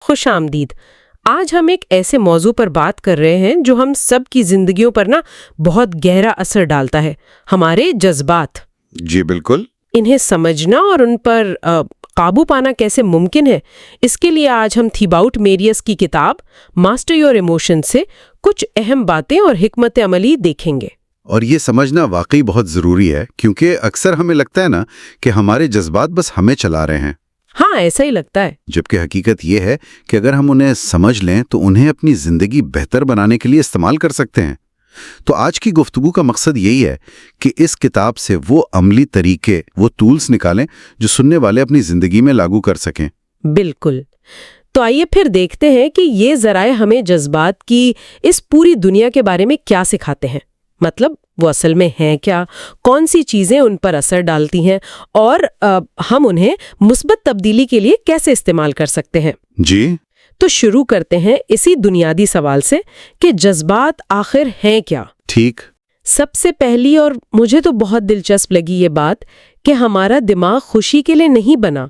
خوش آمدید۔ آج ہم ایک ایسے موضوع پر بات کر رہے ہیں جو ہم سب کی زندگیوں پر بہت گہرا اثر ڈالتا ہے، ہمارے جذبات۔ جی بالکل۔ انہیں سمجھنا اور ان پر قابو پانا کیسے ممکن ہے، اس کے لیے آج ہم تھیباؤٹ میریس کی کتاب ماسٹر یور ایموشن سے کچھ اہم باتیں اور حکمت عملی دیکھیں گے۔ اور یہ سمجھنا واقعی بہت ضروری ہے، کیونکہ اکثر ہمیں لگتا ہے کہ ہمارے جذبات بس ہمیں چلا رہے ہیں۔ ہاں، ایسا ہی لگتا ہے، جبکہ حقیقت یہ ہے کہ اگر ہم انہیں سمجھ لیں تو انہیں اپنی زندگی بہتر بنانے کے لیے استعمال کر سکتے ہیں۔ تو آج کی گفتگو کا مقصد یہی ہے کہ اس کتاب سے وہ عملی طریقے، وہ ٹولز نکالیں جو سننے والے اپنی زندگی میں لاگو کر سکیں۔ بالکل۔ تو آئیے پھر دیکھتے ہیں کہ یہ ذرائع ہمیں جذبات کی اس پوری دنیا کے بارے میں کیا سکھاتے ہیں، مطلب وہ اصل میں ہیں کیا، کون سی چیزیں ان پر اثر ڈالتی ہیں، اور ہم انہیں مثبت تبدیلی کے لیے کیسے استعمال کر سکتے ہیں۔ جی تو شروع کرتے ہیں اسی بنیادی سوال سے کہ جذبات آخر ہیں کیا؟ ٹھیک۔ سب سے پہلی اور مجھے تو بہت دلچسپ لگی یہ بات کہ ہمارا دماغ خوشی کے لیے نہیں بنا،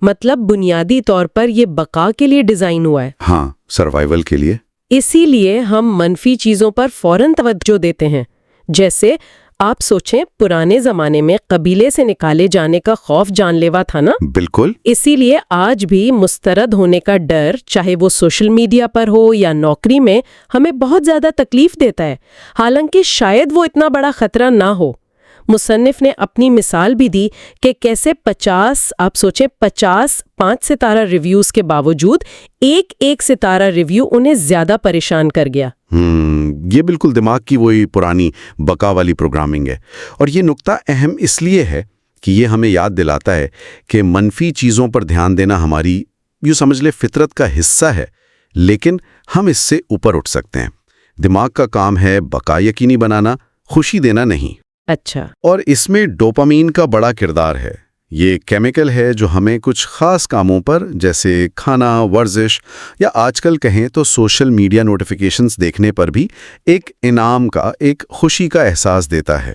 مطلب بنیادی طور پر یہ بقا کے لیے ڈیزائن ہوا ہے۔ ہاں، سروائیول کے لیے۔ اسی لیے ہم منفی چیزوں پر فوراً توجہ دیتے ہیں، جیسے آپ سوچیں پرانے زمانے میں قبیلے سے نکالے جانے کا خوف جان لیوا تھا نا؟ بالکل۔ اسی لیے آج بھی مسترد ہونے کا ڈر، چاہے وہ سوشل میڈیا پر ہو یا نوکری میں، ہمیں بہت زیادہ تکلیف دیتا ہے، حالانکہ شاید وہ اتنا بڑا خطرہ نہ ہو۔ مصنف نے اپنی مثال بھی دی کہ کیسے 50 5 ستارہ ریویوز کے باوجود ایک ستارہ ریویو انہیں زیادہ پریشان کر گیا۔ یہ بالکل دماغ کی وہی پرانی بقا والی پروگرامنگ ہے، اور یہ نقطہ اہم اس لیے ہے کہ یہ ہمیں یاد دلاتا ہے کہ منفی چیزوں پر دھیان دینا ہماری یوں سمجھ لے فطرت کا حصہ ہے، لیکن ہم اس سے اوپر اٹھ سکتے ہیں۔ دماغ کا کام ہے بقا یقینی بنانا، خوشی دینا نہیں۔ اچھا۔ اور اس میں ڈوپامین کا بڑا کردار ہے۔ یہ کیمیکل ہے جو ہمیں کچھ خاص کاموں پر، جیسے کھانا، ورزش، یا آج کل کہیں تو سوشل میڈیا نوٹیفیکیشنز دیکھنے پر بھی ایک انعام کا، ایک خوشی کا احساس دیتا ہے۔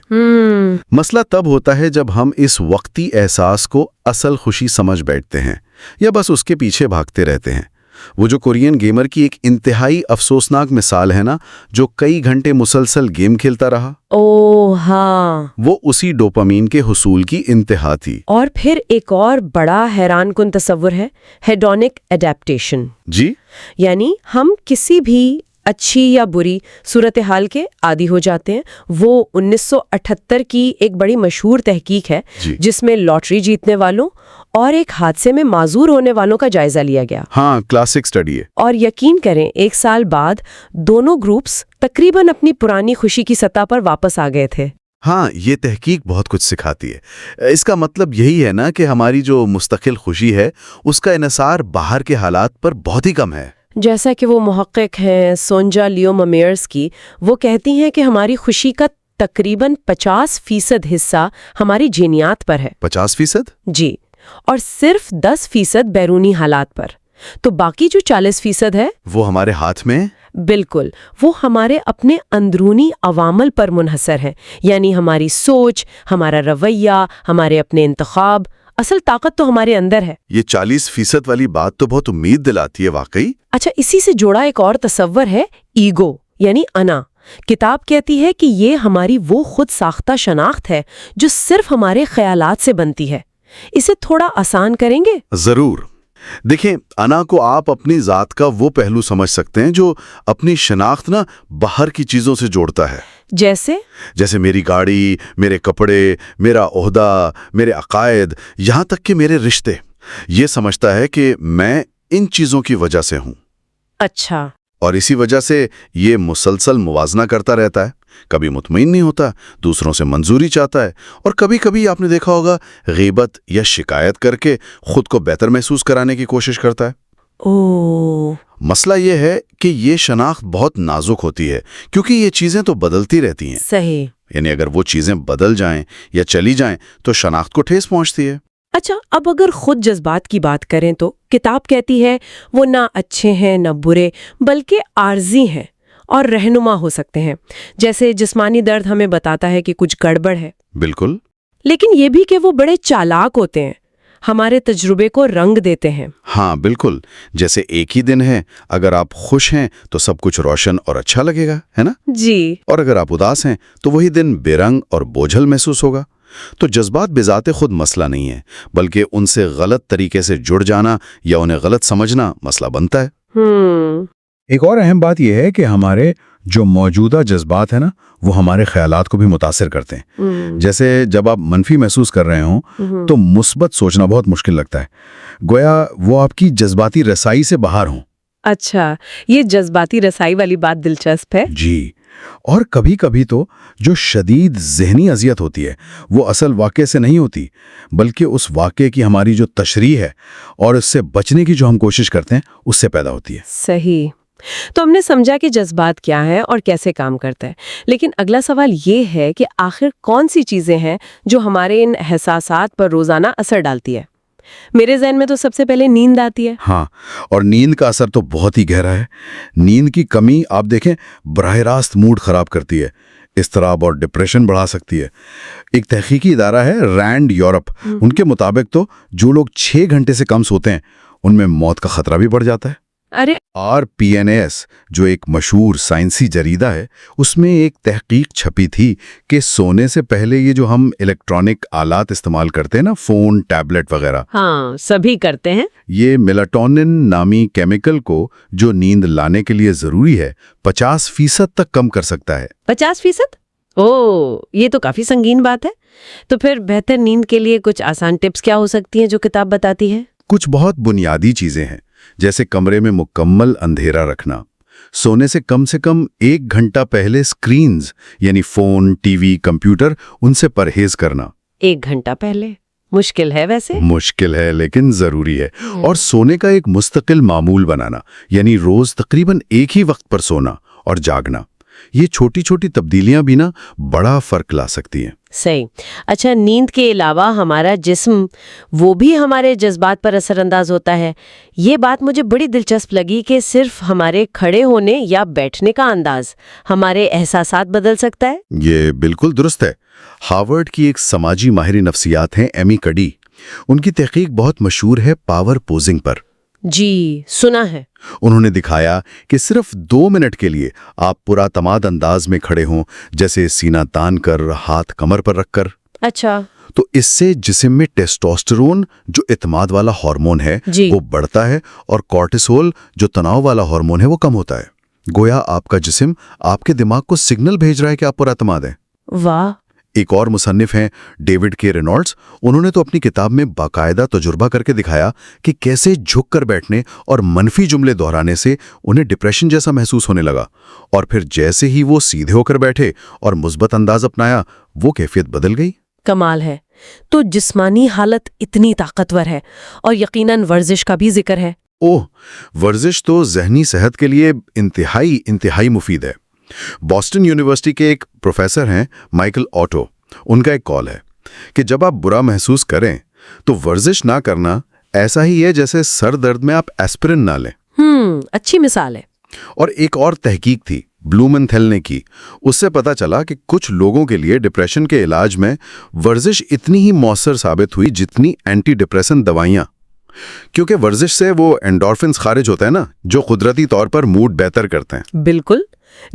مسئلہ تب ہوتا ہے جب ہم اس وقتی احساس کو اصل خوشی سمجھ بیٹھتے ہیں یا بس اس کے پیچھے بھاگتے رہتے ہیں۔ وہ جو کورین گیمر کی ایک انتہائی افسوسناک مثال ہے نا، جو کئی گھنٹے مسلسل گیم کھیلتا رہا، ہاں، وہ اسی ڈوپامین کے حصول کی انتہا تھی۔ اور پھر ایک اور بڑا حیران کن تصور ہے ہیڈونک ایڈیپٹیشن۔ جی، یعنی ہم کسی بھی اچھی یا بری صورتحال کے عادی ہو جاتے ہیں۔ وہ 1978 کی ایک بڑی مشہور تحقیق ہے جس میں لاٹری جیتنے والوں اور ایک حادثے میں معذور ہونے والوں کا جائزہ لیا گیا۔ ہاں، کلاسک سٹڈی ہے۔ اور یقین کریں 1 سال بعد دونوں گروپس تقریباً اپنی پرانی خوشی کی سطح پر واپس آ گئے تھے۔ ہاں، یہ تحقیق بہت کچھ سکھاتی ہے۔ اس کا مطلب یہی ہے نا کہ ہماری جو مستقل خوشی ہے اس کا انحصار باہر کے حالات پر بہت ہی کم ہے۔ جیسا کہ وہ محقق ہیں سونجا لیو ممیرز کی، وہ کہتی ہیں کہ ہماری خوشی کا تقریباً 50% حصہ ہماری جینیات پر ہے۔ 50%؟ جی، اور صرف 10% بیرونی حالات پر۔ تو باقی جو 40% ہے وہ ہمارے ہاتھ میں؟ بالکل، وہ ہمارے اپنے اندرونی عوامل پر منحصر ہے، یعنی ہماری سوچ، ہمارا رویہ، ہمارے اپنے انتخاب۔ اصل طاقت تو ہمارے اندر ہے۔ یہ 40% والی بات تو بہت امید دلاتی ہے واقعی۔ اچھا، اسی سے جوڑا ایک اور تصور ہے ایگو، یعنی انا۔ کتاب کہتی ہے کہ یہ ہماری وہ خود ساختہ شناخت ہے جو صرف ہمارے خیالات سے بنتی ہے۔ اسے تھوڑا آسان کریں گے؟ ضرور۔ دیکھیں، انا کو آپ اپنی ذات کا وہ پہلو سمجھ سکتے ہیں جو اپنی شناخت باہر کی چیزوں سے جوڑتا ہے۔ جیسے میری گاڑی، میرے کپڑے، میرا عہدہ، میرے عقائد، یہاں تک کہ میرے رشتے۔ یہ سمجھتا ہے کہ میں ان چیزوں کی وجہ سے ہوں۔ اچھا۔ اور اسی وجہ سے یہ مسلسل موازنہ کرتا رہتا ہے، کبھی مطمئن نہیں ہوتا، دوسروں سے منظوری چاہتا ہے، اور کبھی کبھی آپ نے دیکھا ہوگا غیبت یا شکایت کر کے خود کو بہتر محسوس کرانے کی کوشش کرتا ہے۔ مسئلہ یہ ہے کہ یہ شناخت بہت نازک ہوتی ہے، کیونکہ یہ چیزیں تو بدلتی رہتی ہیں۔ صحیح۔ یعنی اگر وہ چیزیں بدل جائیں یا چلی جائیں تو شناخت کو ٹھیس پہنچتی ہے۔ اچھا، اب اگر خود جذبات کی بات کریں تو کتاب کہتی ہے وہ نہ اچھے ہیں نہ برے، بلکہ عارضی ہیں اور رہنما ہو سکتے ہیں۔ جیسے جسمانی درد ہمیں بتاتا ہے کہ کچھ گڑبڑ ہے، بالکل، لیکن یہ بھی کہ وہ بڑے چالاک ہوتے ہیں، ہمارے تجربے کو رنگ دیتے ہیں۔ ہاں بالکل، جیسے ایک ہی دن ہے، اگر آپ خوش ہیں تو سب کچھ روشن اور اچھا لگے گا، ہے نا؟ جی۔ اور اگر آپ اداس ہیں تو وہی دن بے رنگ اور بوجھل محسوس ہوگا۔ تو جذبات بذات خود مسئلہ نہیں ہے، بلکہ ان سے غلط طریقے سے جڑ جانا یا انہیں غلط سمجھنا مسئلہ بنتا ہے۔ ایک اور اہم بات یہ ہے کہ ہمارے جو موجودہ جذبات ہیں نا، وہ ہمارے خیالات کو بھی متاثر کرتے ہیں۔ جیسے جب آپ منفی محسوس کر رہے ہوں تو مثبت سوچنا بہت مشکل لگتا ہے، گویا وہ آپ کی جذباتی رسائی سے باہر ہوں۔ اچھا، یہ جذباتی رسائی والی بات دلچسپ ہے۔ جی، اور کبھی کبھی تو جو شدید ذہنی اذیت ہوتی ہے وہ اصل واقعے سے نہیں ہوتی، بلکہ اس واقعے کی ہماری جو تشریح ہے اور اس سے بچنے کی جو ہم کوشش کرتے ہیں اس سے پیدا ہوتی ہے۔ صحیح۔ تو ہم نے سمجھا کہ جذبات کیا ہیں اور کیسے کام کرتا ہے، لیکن اگلا سوال یہ ہے کہ آخر کون سی چیزیں ہیں جو ہمارے ان احساسات پر روزانہ اثر ڈالتی ہے؟ میرے ذہن میں تو سب سے پہلے نیند آتی ہے۔ ہاں، اور نیند کا اثر تو بہت ہی گہرا ہے۔ نیند کی کمی آپ دیکھیں براہ راست موڈ خراب کرتی ہے، اضطراب اور ڈپریشن بڑھا سکتی ہے۔ ایک تحقیقی ادارہ ہے رینڈ یورپ، ان کے مطابق تو جو لوگ 6 گھنٹے سے کم سوتے ہیں ان میں موت کا خطرہ بھی بڑھ جاتا ہے۔ ارے RPNAS جو ایک مشہور سائنسی جریدہ ہے، اس میں ایک تحقیق چھپی تھی کہ سونے سے پہلے یہ جو ہم الیکٹرانک آلات استعمال کرتے ہیں نا، فون، ٹیبلٹ وغیرہ، ہاں، سبھی کرتے ہیں۔ یہ میلاٹونن نامی کیمیکل کو جو نیند لانے کے لیے ضروری ہے 50% تک کم کر سکتا ہے۔ 50%؟ اوہ، یہ تو کافی سنگین بات ہے۔ تو پھر بہتر نیند کے لیے کچھ آسان ٹپس کیا ہو سکتی ہیں جو کتاب بتاتی ہے؟ کچھ بہت بنیادی چیزیں ہیں، جیسے کمرے میں مکمل اندھیرا رکھنا، سونے سے کم 1 گھنٹہ پہلے سکرینز یعنی فون، ٹی وی، کمپیوٹر، ان سے پرہیز کرنا۔ 1 گھنٹہ پہلے؟ مشکل ہے ویسے۔ مشکل ہے لیکن ضروری ہے۔ اور سونے کا ایک مستقل معمول بنانا، یعنی روز تقریباً ایک ہی وقت پر سونا اور جاگنا۔ یہ چھوٹی چھوٹی تبدیلیاں بھی نا بڑا فرق لا سکتی ہیں۔ صحیح۔ اچھا، نیند کے علاوہ ہمارا جسم وہ بھی ہمارے جذبات پر اثر انداز ہوتا ہے۔ یہ بات مجھے بڑی دلچسپ لگی کہ صرف ہمارے کھڑے ہونے یا بیٹھنے کا انداز ہمارے احساسات بدل سکتا ہے۔ یہ بالکل درست ہے۔ ہارورڈ کی ایک سماجی ماہر نفسیات ہیں ایمی کڈی، ان کی تحقیق بہت مشہور ہے پاور پوزنگ پر۔ جی، سنا ہے۔ انہوں نے دکھایا کہ صرف 2 منٹ کے لیے آپ پورا تماد انداز میں کھڑے ہوں، جیسے سینہ تان کر، ہاتھ کمر پر رکھ کر، اچھا، تو اس سے جسم میں ٹیسٹوسٹرون جو اعتماد والا ہارمون ہے جی، وہ بڑھتا ہے، اور کورٹیسول جو تناؤ والا ہارمون ہے وہ کم ہوتا ہے۔ گویا آپ کا جسم آپ کے دماغ کو سگنل بھیج رہا ہے کہ آپ پر اعتماد ہے۔ واہ۔ ایک اور مصنف ہیں ڈیوڈ کے رینالڈز، انہوں نے تو اپنی کتاب میں باقاعدہ تجربہ کر کے دکھایا کہ کیسے جھک کر بیٹھنے اور منفی جملے دہرانے سے انہیں ڈپریشن جیسا محسوس ہونے لگا، اور پھر جیسے ہی وہ سیدھے ہو کر بیٹھے اور مثبت انداز اپنایا، وہ کیفیت بدل گئی۔ کمال ہے۔ تو جسمانی حالت اتنی طاقتور ہے، اور یقیناً ورزش کا بھی ذکر ہے۔ ورزش تو ذہنی صحت کے لیے انتہائی مفید ہے۔ بوسٹن یونیورسٹی کے ایک پروفیسر ہیں مائیکل آٹو، ان کا ایک کال ہے کہ جب آپ برا محسوس کریں تو ورزش نہ کرنا ایسا ہی ہے جیسے سر درد میں آپ ایسپرین نہ لیں۔ اچھی مثال ہے۔ اور ایک اور تحقیق تھی بلومنتھل نے کی، اس سے پتا چلا کہ کچھ لوگوں کے لیے ڈپریشن کے علاج میں ورزش اتنی ہی مؤثر ثابت ہوئی جتنی اینٹی ڈپریسن دوائیاں، کیونکہ ورزش سے وہ اینڈورفنز خارج ہوتا ہے نا، جو قدرتی طور پر موڈ بہتر کرتے ہیں۔ بالکل۔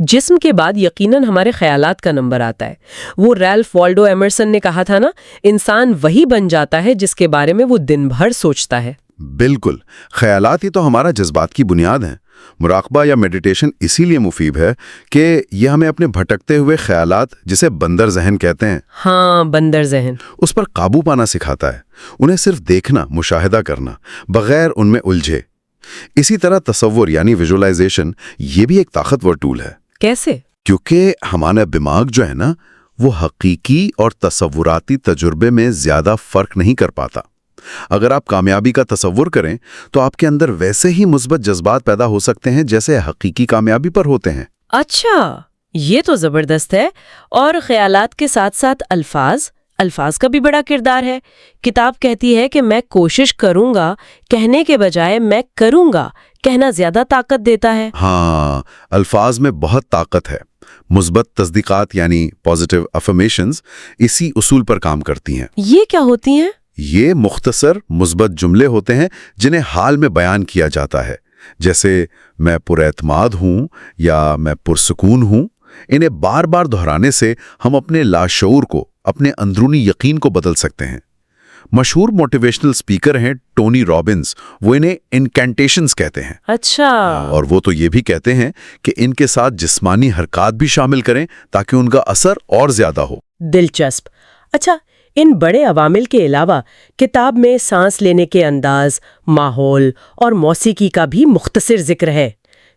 جسم کے بعد یقیناً ہمارے خیالات کا نمبر آتا ہے۔ وہ ریلف والڈو ایمرسن نے کہا تھا نا، انسان وہی بن جاتا ہے جس کے بارے میں وہ دن بھر سوچتا ہے۔ بالکل، خیالات ہی تو ہمارا جذبات کی بنیاد ہیں۔ مراقبہ یا میڈیٹیشن اسی لیے مفید ہے کہ یہ ہمیں اپنے بھٹکتے ہوئے خیالات، جسے بندر ذہن کہتے ہیں، ہاں، بندر ذہن، اس پر قابو پانا سکھاتا ہے۔ انہیں صرف دیکھنا، مشاہدہ کرنا، بغیر ان میں الجھے۔ اسی طرح تصور یعنی ویژولائزیشن، یہ بھی ایک طاقتور ٹول ہے۔ کیسے؟ کیونکہ ہمارا دماغ جو ہے نا، وہ حقیقی اور تصوراتی تجربے میں زیادہ فرق نہیں کر پاتا۔ اگر آپ کامیابی کا تصور کریں تو آپ کے اندر ویسے ہی مثبت جذبات پیدا ہو سکتے ہیں جیسے حقیقی کامیابی پر ہوتے ہیں۔ اچھا، یہ تو زبردست ہے۔ اور خیالات کے ساتھ ساتھ الفاظ کا بھی بڑا کردار ہے۔ کتاب کہتی ہے کہ میں کوشش کروں گا کہنے کے بجائے میں کروں گا کہنا زیادہ طاقت دیتا ہے۔ ہاں، الفاظ میں بہت طاقت ہے۔ مثبت تصدیقات یعنی پازیٹیو افرمیشنز اسی اصول پر کام کرتی ہیں۔ یہ کیا ہوتی ہیں؟ یہ مختصر مثبت جملے ہوتے ہیں جنہیں حال میں بیان کیا جاتا ہے، جیسے میں پراعتماد ہوں یا میں پرسکون ہوں۔ انہیں بار بار دہرانے سے ہم اپنے لاشعور کو، اپنے اندرونی یقین کو بدل سکتے ہیں۔ مشہور موٹیویشنل سپیکر ہیں ٹونی رابنز، وہ انہیں انکینٹیشنز کہتے ہیں۔ اچھا، اور وہ تو یہ بھی کہتے ہیں کہ ان کے ساتھ جسمانی حرکات بھی شامل کریں تاکہ ان کا اثر اور زیادہ ہو۔ دلچسپ۔ اچھا، ان بڑے عوامل کے علاوہ کتاب میں سانس لینے کے انداز، ماحول اور موسیقی کا بھی مختصر ذکر ہے،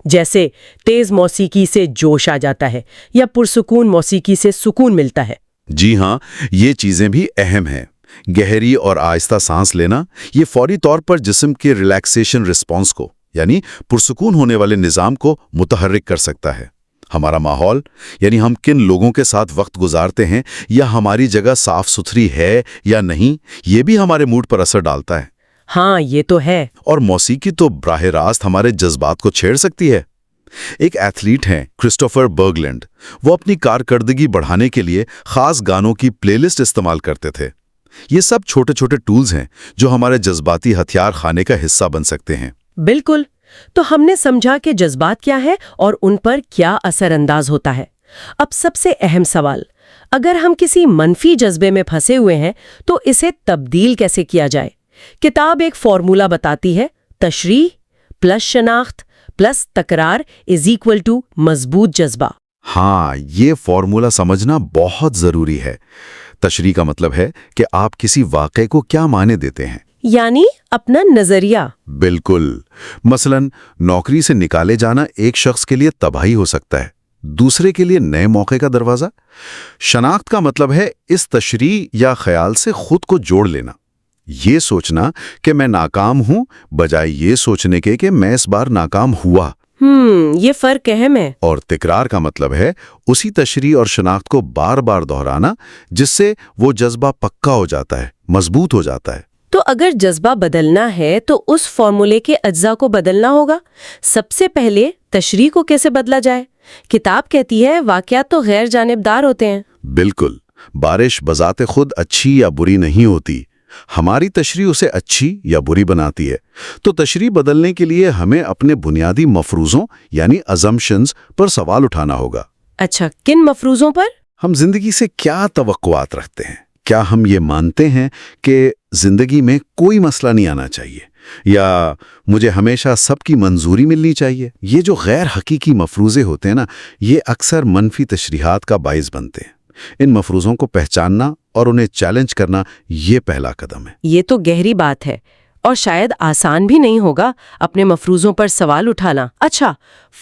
جیسے تیز موسیقی سے جوش آ جاتا ہے یا پرسکون موسیقی سے سکون ملتا ہے۔ جی ہاں، یہ چیزیں بھی اہم ہیں۔ گہری اور آہستہ سانس لینا یہ فوری طور پر جسم کے ریلیکسیشن رسپانس کو، یعنی پرسکون ہونے والے نظام کو متحرک کر سکتا ہے۔ ہمارا ماحول، یعنی ہم کن لوگوں کے ساتھ وقت گزارتے ہیں یا ہماری جگہ صاف ستھری ہے یا نہیں، یہ بھی ہمارے موڈ پر اثر ڈالتا ہے۔ ہاں، یہ تو ہے۔ اور موسیقی تو براہ راست ہمارے جذبات کو چھیڑ سکتی ہے۔ ایک ایتھلیٹ ہیں کرسٹوفر برگلینڈ، وہ اپنی کارکردگی بڑھانے کے لیے خاص گانوں کی پلے لسٹ استعمال کرتے تھے۔ یہ سب چھوٹے چھوٹے ٹولز ہیں جو ہمارے جذباتی ہتھیار خانے کا حصہ بن سکتے ہیں۔ بالکل۔ تو ہم نے سمجھا کہ جذبات کیا ہے اور ان پر کیا اثر انداز ہوتا ہے۔ اب سب سے اہم سوال، اگر ہم کسی منفی جذبے میں پھنسے ہوئے ہیں تو اسے تبدیل کیسے کیا جائے؟ کتاب ایک فارمولا بتاتی ہے، تشریح پلس شناخت پلس تکرار از ایکول ٹو مضبوط جذبہ۔ ہاں، یہ فارمولا سمجھنا بہت ضروری ہے۔ تشریح کا مطلب ہے کہ آپ کسی واقعے کو کیا معنی دیتے ہیں، یعنی اپنا نظریہ۔ بالکل۔ مثلا نوکری سے نکالے جانا ایک شخص کے لیے تباہی ہو سکتا ہے، دوسرے کے لیے نئے موقع کا دروازہ۔ شناخت کا مطلب ہے اس تشریح یا خیال سے خود کو جوڑ لینا، یہ سوچنا کہ میں ناکام ہوں بجائے یہ سوچنے کے کہ میں اس بار ناکام ہوا۔ یہ فرق اہم ہے۔ اور تکرار کا مطلب ہے اسی تشریح اور شناخت کو بار بار دہرانا، جس سے وہ جذبہ پکا ہو جاتا ہے، مضبوط ہو جاتا ہے۔ تو اگر جذبہ بدلنا ہے تو اس فارمولے کے اجزاء کو بدلنا ہوگا۔ سب سے پہلے تشریح کو کیسے بدلا جائے؟ کتاب کہتی ہے واقعات تو غیر جانبدار ہوتے ہیں۔ بالکل، بارش بذات خود اچھی یا بری نہیں ہوتی، ہماری تشریح اسے اچھی یا بری بناتی ہے۔ تو تشریح بدلنے کے لیے ہمیں اپنے بنیادی مفروضوں یعنی ازمپشنز پر سوال اٹھانا ہوگا۔ اچھا، کن مفروضوں پر؟ ہم زندگی سے کیا توقعات رکھتے ہیں؟ کیا ہم یہ مانتے ہیں کہ زندگی میں کوئی مسئلہ نہیں آنا چاہیے، یا مجھے ہمیشہ سب کی منظوری ملنی چاہیے؟ یہ جو غیر حقیقی مفروضے ہوتے ہیں نا، یہ اکثر منفی تشریحات کا باعث بنتے ہیں۔ ان مفروضوں کو پہچاننا اور انہیں چیلنج کرنا یہ پہلا قدم ہے۔ یہ تو گہری بات ہے اور شاید آسان بھی نہیں ہوگا اپنے مفروضوں پر سوال اٹھانا۔ اچھا،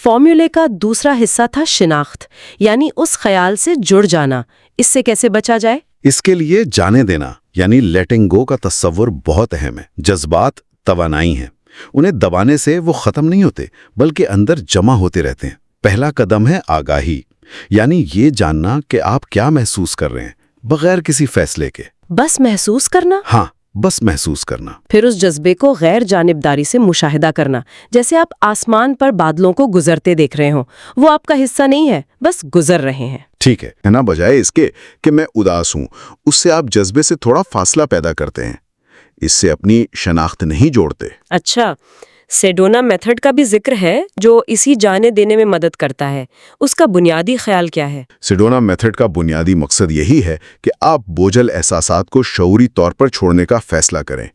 فارمولے کا دوسرا حصہ تھا شناخت، یعنی اس خیال سے جڑ جانا۔ اس سے کیسے بچا جائے؟ اس کے لیے جانے دینا یعنی لیٹنگ گو کا تصور بہت اہم ہے۔ جذبات توانائی ہیں، انہیں دبانے سے وہ ختم نہیں ہوتے بلکہ اندر جمع ہوتے رہتے ہیں۔ پہلا قدم ہے آگاہی، یعنی یہ جاننا کہ آپ کیا محسوس کر رہے ہیں بغیر کسی فیصلے کے۔ بس محسوس کرنا؟ ہاں، بس محسوس کرنا۔ پھر اس جذبے کو غیر جانبداری سے مشاہدہ کرنا، جیسے آپ آسمان پر بادلوں کو گزرتے دیکھ رہے ہوں، وہ آپ کا حصہ نہیں ہے، بس گزر رہے ہیں۔ ٹھیک ہے نا، بجائے اس کے کہ میں اداس ہوں، اس سے آپ جذبے سے تھوڑا فاصلہ پیدا کرتے ہیں، اس سے اپنی شناخت نہیں جوڑتے۔ اچھا، سیڈونا میتھڈ کا بھی ذکر ہے جو اسی جانے دینے میں مدد کرتا ہے۔ اس کا بنیادی خیال کیا ہے؟ سیڈونا میتھڈ کا بنیادی مقصد یہی ہے کہ آپ بوجھل احساسات کو شعوری طور پر چھوڑنے کا فیصلہ کریں۔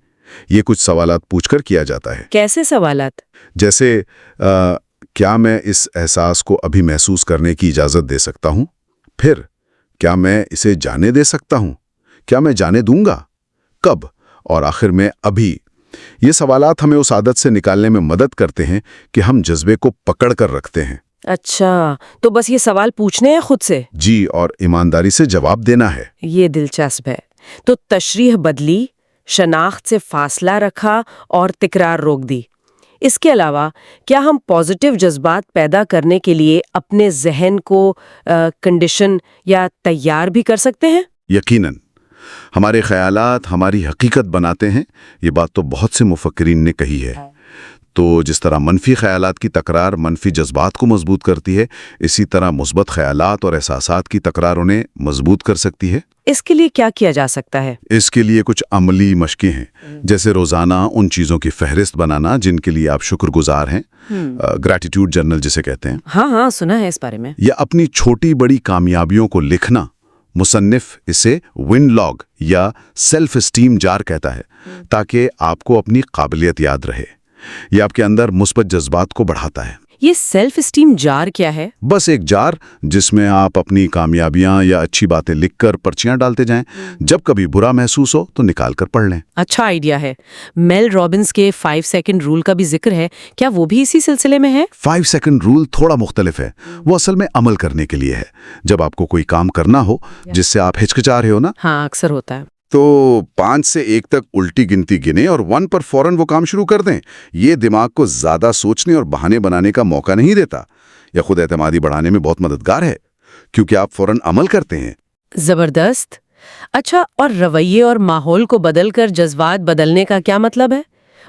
یہ کچھ سوالات پوچھ کر کیا جاتا ہے۔ کیسے سوالات؟ جیسے کیا میں اس احساس کو ابھی محسوس کرنے کی اجازت دے سکتا ہوں؟ پھر کیا میں اسے جانے دے سکتا ہوں؟ کیا میں جانے دوں گا؟ کب؟ اور آخر میں ابھی۔ یہ سوالات ہمیں اس عادت سے نکالنے میں مدد کرتے ہیں کہ ہم جذبے کو پکڑ کر رکھتے ہیں۔ اچھا، تو بس یہ سوال پوچھنے ہیں خود سے؟ جی، اور ایمانداری سے جواب دینا ہے۔ یہ دلچسپ ہے۔ تو تشریح بدلی، شناخت سے فاصلہ رکھا اور تکرار روک دی۔ اس کے علاوہ کیا ہم پازیٹیو جذبات پیدا کرنے کے لیے اپنے ذہن کو کنڈیشن یا تیار بھی کر سکتے ہیں؟ یقیناً، ہمارے خیالات ہماری حقیقت بناتے ہیں، یہ بات تو بہت سے مفکرین نے کہی ہے۔ تو جس طرح منفی خیالات کی تکرار منفی جذبات کو مضبوط کرتی ہے، اسی طرح مثبت خیالات اور احساسات کی تکرار انہیں مضبوط کر سکتی ہے۔ اس کے لیے کیا کیا جا سکتا ہے؟ اس کے لیے کچھ عملی مشقیں ہیں، جیسے روزانہ ان چیزوں کی فہرست بنانا جن کے لیے آپ شکر گزار ہیں، گریٹیٹیوڈ جرنل جسے کہتے ہیں، ہاں سنا ہے اس بارے میں۔ یا اپنی چھوٹی بڑی کامیابیوں کو لکھنا۔ مصنف اسے ون لاگ یا سیلف اسٹیم جار کہتا ہے، تاکہ آپ کو اپنی قابلیت یاد رہے۔ یہ آپ کے اندر مثبت جذبات کو بڑھاتا ہے۔ یہ سیلف اسٹیم جار کیا ہے؟ بس ایک جار جس میں آپ اپنی کامیابیاں یا اچھی باتیں لکھ کر پرچیاں ڈالتے جائیں، جب کبھی برا محسوس ہو تو نکال کر پڑھ لیں۔ اچھا آئیڈیا ہے۔ میل رابنس کے 5 سیکنڈ رول کا بھی ذکر ہے، کیا وہ بھی اسی سلسلے میں ہے؟ 5 سیکنڈ رول تھوڑا مختلف ہے، وہ اصل میں عمل کرنے کے لیے ہے۔ جب آپ کو کوئی کام کرنا ہو جس سے آپ ہچکچا رہے ہو نا، ہاں اکثر ہوتا ہے، تو 5 سے 1 تک الٹی گنتی گنیں اور 1 پر فوراً وہ کام شروع کر دیں۔ یہ دماغ کو زیادہ سوچنے اور بہانے بنانے کا موقع نہیں دیتا، یا خود اعتمادی بڑھانے میں بہت مددگار ہے، کیونکہ آپ فوراً عمل کرتے ہیں۔ زبردست۔ اچھا، اور رویے اور ماحول کو بدل کر جذبات بدلنے کا کیا مطلب ہے؟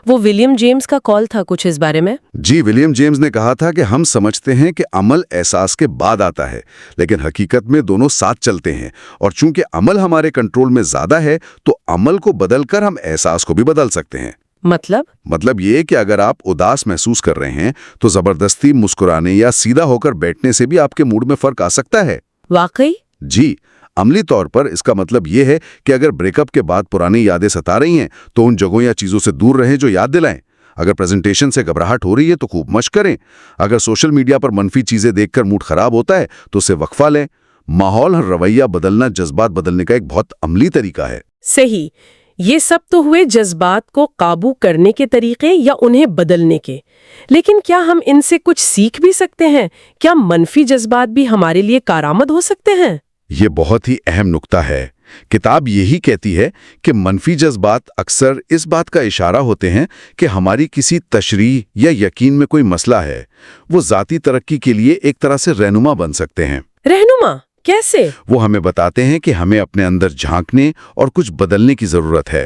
وہ ولیم جیمز کا کال تھا کچھ اس بارے میں؟ جی، ولیم جیمز نے کہا تھا کہ ہم سمجھتے ہیں کہ عمل احساس کے بعد آتا ہے، لیکن حقیقت میں دونوں ساتھ چلتے ہیں، اور چونکہ عمل ہمارے کنٹرول میں زیادہ ہے تو عمل کو بدل کر ہم احساس کو بھی بدل سکتے ہیں۔ مطلب یہ کہ اگر آپ اداس محسوس کر رہے ہیں تو زبردستی مسکرانے یا سیدھا ہو کر بیٹھنے سے بھی آپ کے موڈ میں فرق آ سکتا ہے۔ واقعی؟ جی، عملی طور پر اس کا مطلب یہ ہے کہ اگر بریک اپ کے بعد پرانی یادیں ستا رہی ہیں تو ان جگہوں یا چیزوں سے دور رہیں جو یاد دلائیں۔ اگر پریزنٹیشن سے گھبراہٹ ہو رہی ہے تو خوب مشق کریں۔ اگر سوشل میڈیا پر منفی چیزیں دیکھ کر موڈ خراب ہوتا ہے تو اسے وقفہ لیں۔ ماحول اور رویہ بدلنا جذبات بدلنے کا ایک بہت عملی طریقہ ہے۔ صحیح۔ یہ سب تو ہوئے جذبات کو قابو کرنے کے طریقے یا انہیں بدلنے کے، لیکن کیا ہم ان سے کچھ سیکھ بھی سکتے ہیں؟ کیا منفی جذبات بھی ہمارے لیے کارآمد ہو سکتے ہیں؟ یہ بہت ہی اہم نکتہ ہے۔ کتاب یہی کہتی ہے کہ منفی جذبات اکثر اس بات کا اشارہ ہوتے ہیں کہ ہماری کسی تشریح یا یقین میں کوئی مسئلہ ہے۔ وہ ذاتی ترقی کے لیے ایک طرح سے رہنما بن سکتے ہیں۔ رہنما کیسے؟ وہ ہمیں بتاتے ہیں کہ ہمیں اپنے اندر جھانکنے اور کچھ بدلنے کی ضرورت ہے۔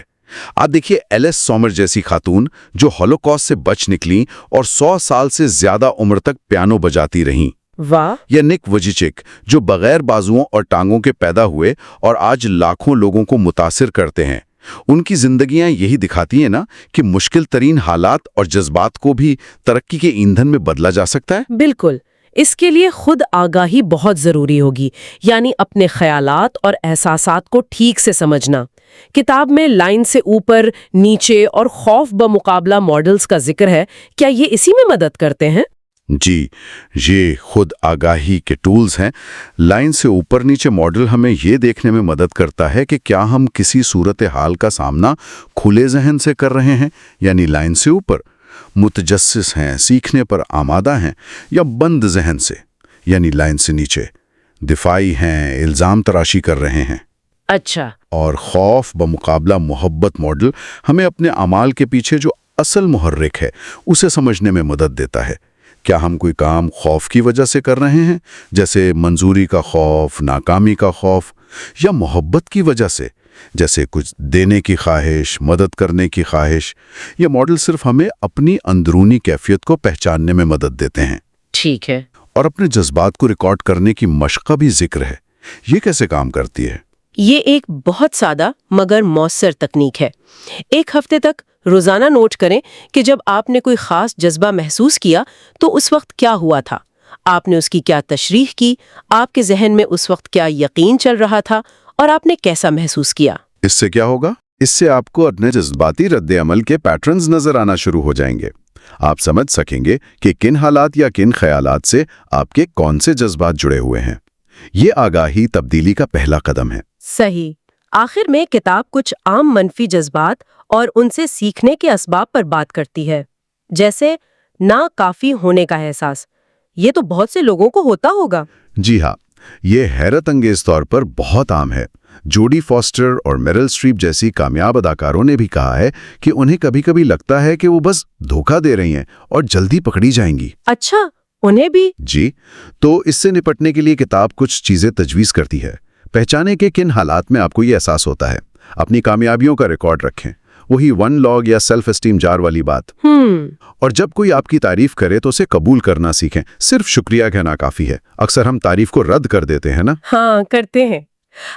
آپ دیکھیے ایلس سومر جیسی خاتون جو ہولوکاسٹ سے بچ نکلیں اور 100 سال سے زیادہ عمر تک پیانو بجاتی رہیں۔ واہ! یا نک وجیچک جو بغیر بازوؤں اور ٹانگوں کے پیدا ہوئے اور آج لاکھوں لوگوں کو متاثر کرتے ہیں۔ ان کی زندگیاں یہی دکھاتی ہیں نا کہ مشکل ترین حالات اور جذبات کو بھی ترقی کے ایندھن میں بدلا جا سکتا ہے۔ بالکل۔ اس کے لیے خود آگاہی بہت ضروری ہوگی، یعنی اپنے خیالات اور احساسات کو ٹھیک سے سمجھنا۔ کتاب میں لائن سے اوپر، نیچے اور خوف بمقابلہ ماڈلز کا ذکر ہے، کیا یہ اسی میں مدد کرتے ہیں؟ جی، یہ خود آگاہی کے ٹولز ہیں۔ لائن سے اوپر نیچے ماڈل ہمیں یہ دیکھنے میں مدد کرتا ہے کہ کیا ہم کسی صورتحال کا سامنا کھلے ذہن سے کر رہے ہیں، یعنی لائن سے اوپر متجسس ہیں، سیکھنے پر آمادہ ہیں، یا بند ذہن سے، یعنی لائن سے نیچے دفاعی ہیں، الزام تراشی کر رہے ہیں۔ اچھا۔ اور خوف بمقابلہ محبت ماڈل ہمیں اپنے اعمال کے پیچھے جو اصل محرک ہے اسے سمجھنے میں مدد دیتا ہے۔ کیا ہم کوئی کام خوف کی وجہ سے کر رہے ہیں، جیسے منظوری کا خوف، ناکامی کا خوف، یا محبت کی وجہ سے، جیسے کچھ دینے کی خواہش، مدد کرنے کی خواہش؟ یہ ماڈل صرف ہمیں اپنی اندرونی کیفیت کو پہچاننے میں مدد دیتے ہیں۔ ٹھیک ہے۔ اور اپنے جذبات کو ریکارڈ کرنے کی مشق کا بھی ذکر ہے۔ یہ کیسے کام کرتی ہے؟ یہ ایک بہت سادہ مگر مؤثر تکنیک ہے۔ 1 ہفتے تک روزانہ نوٹ کریں کہ جب آپ نے کوئی خاص جذبہ محسوس کیا تو اس وقت کیا ہوا تھا، آپ نے اس کی کیا تشریح کی، آپ کے ذہن میں اس وقت کیا یقین چل رہا تھا، اور آپ نے کیسا محسوس کیا۔ اس سے کیا ہوگا؟ اس سے آپ کو اپنے جذباتی رد عمل کے پیٹرنز نظر آنا شروع ہو جائیں گے۔ آپ سمجھ سکیں گے کہ کن حالات یا کن خیالات سے آپ کے کون سے جذبات جڑے ہوئے ہیں۔ یہ آگاہی تبدیلی کا پہلا قدم ہے۔ صحیح۔ آخر میں کتاب کچھ عام منفی جذبات اور ان سے سیکھنے کے اسباب پر بات کرتی ہے، جیسے ناکافی ہونے کا احساس۔ یہ تو بہت سے لوگوں کو ہوتا ہوگا۔ جی ہاں، یہ حیرت انگیز طور پر بہت عام ہے۔ جوڈی فاسٹر اور میرل اسٹریپ جیسی کامیاب اداکاروں نے بھی کہا ہے کہ انہیں کبھی کبھی لگتا ہے کہ وہ بس دھوکہ دے رہی ہیں اور جلدی پکڑی جائیں گی۔ اچھا، انہیں بھی؟ جی، تو اس سے نپٹنے کے لیے کتاب کچھ چیزیں تجویز کرتی ہے۔ پہچانے کہ کن حالات میں آپ کو یہ احساس ہوتا ہے، اپنی کامیابیوں کا ریکارڈ رکھیں، وہی ون لاگ یا سیلف اسٹیم جار والی بات۔ اور جب کوئی آپ کی تعریف کرے تو اسے قبول کرنا سیکھیں، صرف شکریہ کہنا کافی ہے۔ اکثر ہم تعریف کو رد کر دیتے ہیں نا۔ ہاں کرتے ہیں۔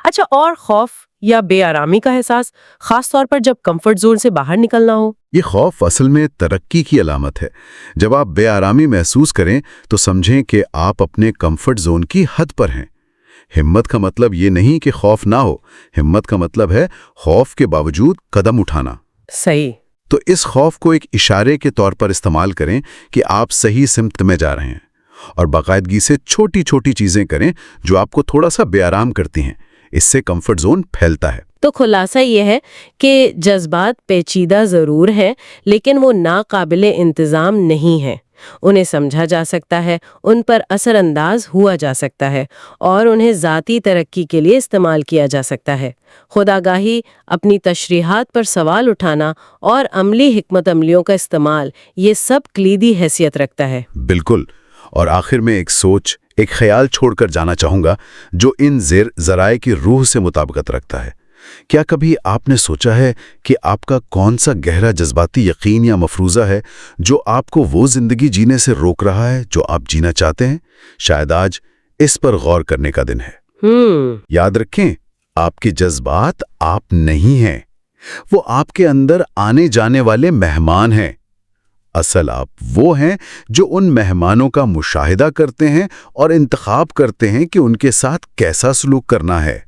اچھا، اور خوف یا بے آرامی کا احساس، خاص طور پر جب کمفرٹ زون سے باہر نکلنا ہو؟ یہ خوف اصل میں ترقی کی علامت ہے۔ جب آپ بے آرامی محسوس کریں تو سمجھیں کہ آپ اپنے کمفرٹ زون کی حد پر ہیں۔ ہمت کا مطلب یہ نہیں کہ خوف نہ ہو، ہمت کا مطلب ہے خوف کے باوجود قدم اٹھانا۔ صحیح۔ تو اس خوف کو ایک اشارے کے طور پر استعمال کریں کہ آپ صحیح سمت میں جا رہے ہیں، اور باقاعدگی سے چھوٹی چھوٹی چیزیں کریں جو آپ کو تھوڑا سا بے آرام کرتی ہیں۔ اس سے کمفرٹ زون پھیلتا ہے۔ تو خلاصہ یہ ہے کہ جذبات پیچیدہ ضرور ہیں، لیکن وہ ناقابل انتظام نہیں ہیں۔ انہیں سمجھا جا سکتا ہے، ان پر اثر انداز ہوا جا سکتا ہے، اور انہیں ذاتی ترقی کے لیے استعمال کیا جا سکتا ہے۔ خودآگاہی، اپنی تشریحات پر سوال اٹھانا اور عملی حکمت عملیوں کا استعمال، یہ سب کلیدی حیثیت رکھتا ہے۔ بالکل۔ اور آخر میں ایک خیال چھوڑ کر جانا چاہوں گا جو ان ذرائع کی روح سے مطابقت رکھتا ہے۔ کیا کبھی آپ نے سوچا ہے کہ آپ کا کون سا گہرا جذباتی یقین یا مفروضہ ہے جو آپ کو وہ زندگی جینے سے روک رہا ہے جو آپ جینا چاہتے ہیں؟ شاید آج اس پر غور کرنے کا دن ہے۔ یاد رکھیں، آپ کے جذبات آپ نہیں ہیں، وہ آپ کے اندر آنے جانے والے مہمان ہیں۔ اصل آپ وہ ہیں جو ان مہمانوں کا مشاہدہ کرتے ہیں اور انتخاب کرتے ہیں کہ ان کے ساتھ کیسا سلوک کرنا ہے۔